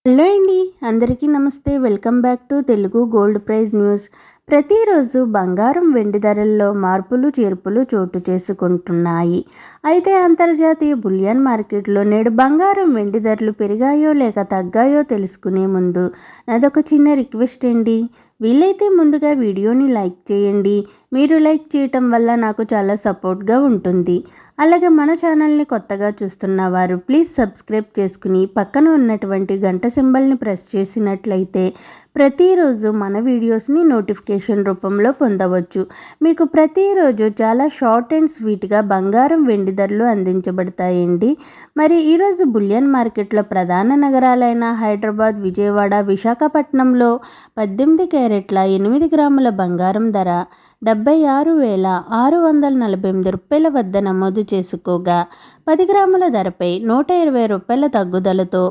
Hello అండి, అందరికీ నమస్తే. Welcome back to Telugu gold price news. ప్రతిరోజు బంగారం వెండి ధరల్లో మార్పులు చేర్పులు చోటు చేసుకుంటున్నాయి. అయితే అంతర్జాతీయ బులియన్ మార్కెట్లో నేడు బంగారం వెండి ధరలు పెరిగాయో లేక తగ్గాయో తెలుసుకునే ముందు నాదొక చిన్న రిక్వెస్ట్ అండి. వీలైతే ముందుగా వీడియోని లైక్ చేయండి. మీరు లైక్ చేయటం వల్ల నాకు చాలా సపోర్ట్గా ఉంటుంది. అలాగే మన ఛానల్ని కొత్తగా చూస్తున్న వారు ప్లీజ్ సబ్స్క్రైబ్ చేసుకుని పక్కన ఉన్నటువంటి గంట సింబల్ని ప్రెస్ చేసినట్లయితే ప్రతిరోజు మన వీడియోస్ని నోటిఫికేషన్ రూపంలో పొందవచ్చు. మీకు ప్రతిరోజు చాలా షార్ట్ అండ్ స్వీట్గా బంగారం వెండి ధరలు అందించబడతాయండి. మరి ఈరోజు బులియన్ మార్కెట్లో ప్రధాన నగరాలైన హైదరాబాద్, విజయవాడ, విశాఖపట్నంలో 18 క్యారెట్ల 8 గ్రాముల బంగారం ధర 76,648 రూపాయల వద్ద నమోదు చేసుకోగా 10 గ్రాముల ధరపై 120 రూపాయల తగ్గుదలతో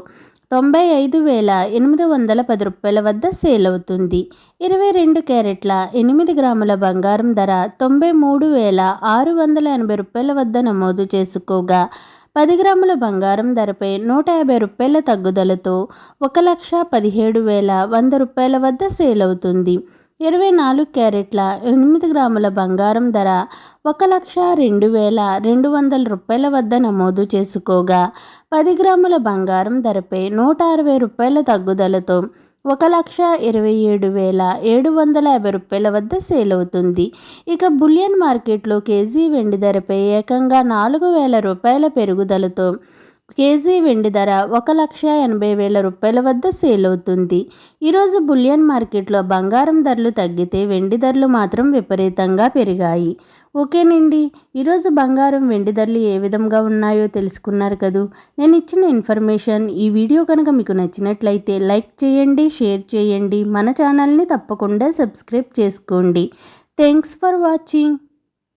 95,810 రూపాయల వద్ద సేల్ అవుతుంది. 22 క్యారెట్ల 8 గ్రాముల బంగారం ధర 93,680 రూపాయల వద్ద నమోదు చేసుకోగా 10 గ్రాముల బంగారం ధరపై 150 రూపాయల తగ్గుదలతో 1,17,100 రూపాయల వద్ద సేల్ అవుతుంది. 24 క్యారెట్ల 8 గ్రాముల బంగారం ధర 1,02,200 రూపాయల వద్ద నమోదు చేసుకోగా 10 గ్రాముల బంగారం ధరపై 160 రూపాయల తగ్గుదలతో 1,27,750 రూపాయల వద్ద సేల్ అవుతుంది. ఇక బులియన్ మార్కెట్లో కేజీ వెండి ధరపై ఏకంగా 4,000 రూపాయల పెరుగుదలతో కేజీ వెండి ధర 1,80,000 రూపాయల వద్ద సేల్ అవుతుంది. ఈరోజు బులియన్ మార్కెట్లో బంగారం ధరలు తగ్గితే వెండి ధరలు మాత్రం విపరీతంగా పెరిగాయి. ఓకేనండి, ఈరోజు బంగారం వెండి ధరలు ఏ విధంగా ఉన్నాయో తెలుసుకున్నారు కదూ. నేను ఇచ్చిన ఇన్ఫర్మేషన్ ఈ వీడియో కనుక మీకు నచ్చినట్లయితే లైక్ చేయండి, షేర్ చేయండి, మన ఛానల్ని తప్పకుండా సబ్స్క్రైబ్ చేసుకోండి. Thanks for watching.